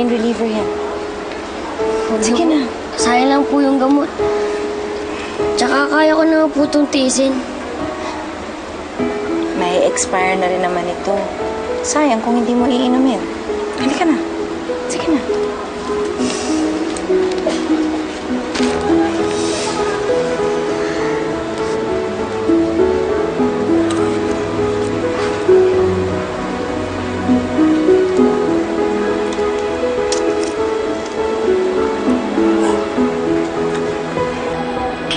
pain reliever yan. Sige na. Sayang lang po yung gamot. Tsaka kaya ko na po itong tiisin. May expire na rin naman ito. Sayang kung hindi mo iinumin. Halika na. Sige na.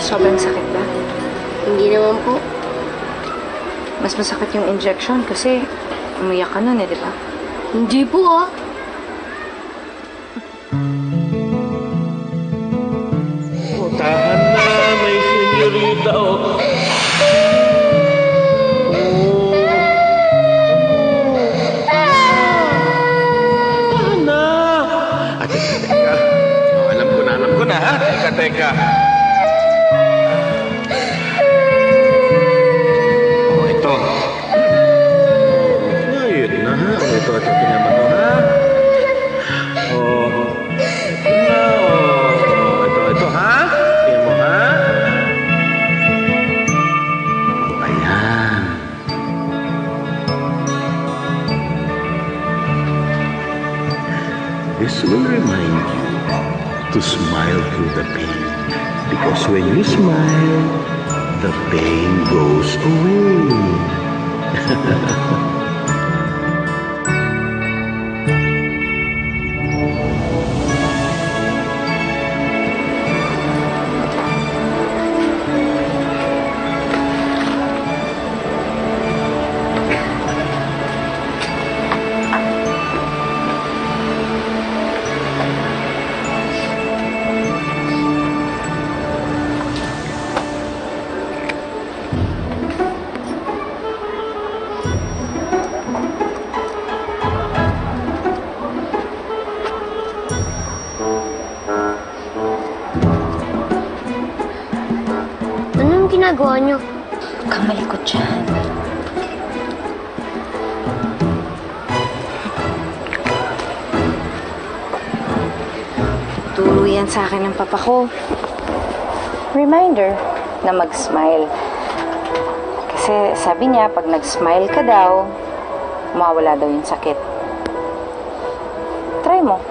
Sobrang sakit ba? Hindi naman po. Mas masakit yung injection kasi umiyak ka nun di ba? Hindi po Tahan na, may senyorita Tahan na! Teka. Alam ko na ha? Teka. Ito. Ayun na ha. Ito, tingnan mo to ha. Ito ha. Tingnan mo ha. Ayan. This will remind you to smile through the pain. Because when you smile, the pain goes away. Anong ginagawa niyo? Huwag kang malikot dyan. Turo yan sa akin ng papa ko. Reminder na mag-smile. Kasi sabi niya, pag nag-smile ka daw, mawawala daw yung sakit. Try mo.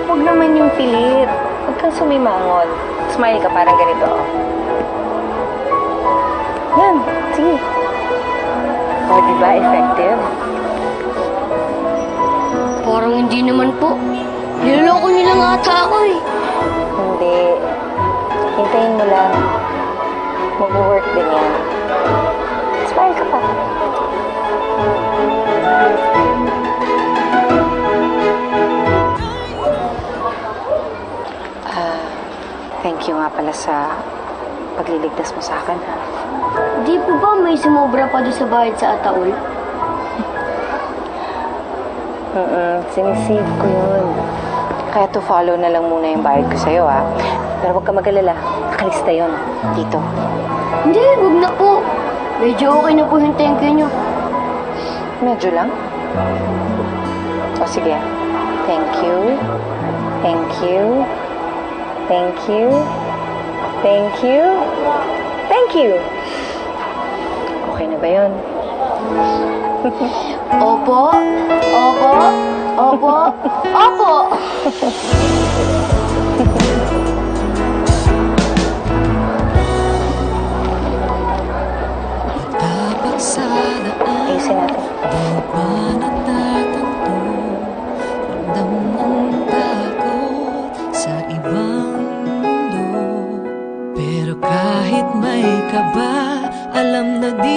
Huwag naman yung pilit. Huwag kang sumimangot. Smile ka parang ganito. Yan. Sige. O, diba? Effective? Parang hindi naman po. Niloloko nila nga ata ako eh. Hindi. Hintayin mo lang. Mag-work din yan. Smile ka pa. Thank you nga pala sa pagliligtas mo sa akin, ha? Di po ba may sumobra pa doon sa bayad sa ataol? Sinisave ko yun. Kaya to follow na lang muna yung bayad ko sa'yo, ha? Pero huwag ka mag-alala. Nakalista yun. Dito. Hindi, huwag na po. Medyo okay na po yung thank you nyo. Medyo lang? O sige. Thank you. Thank you. Thank you. Thank you. Thank you. Okay na ba yun? Opo. Opo. Opo. Opo. Ayusin natin. Kahit may kaba, alam na di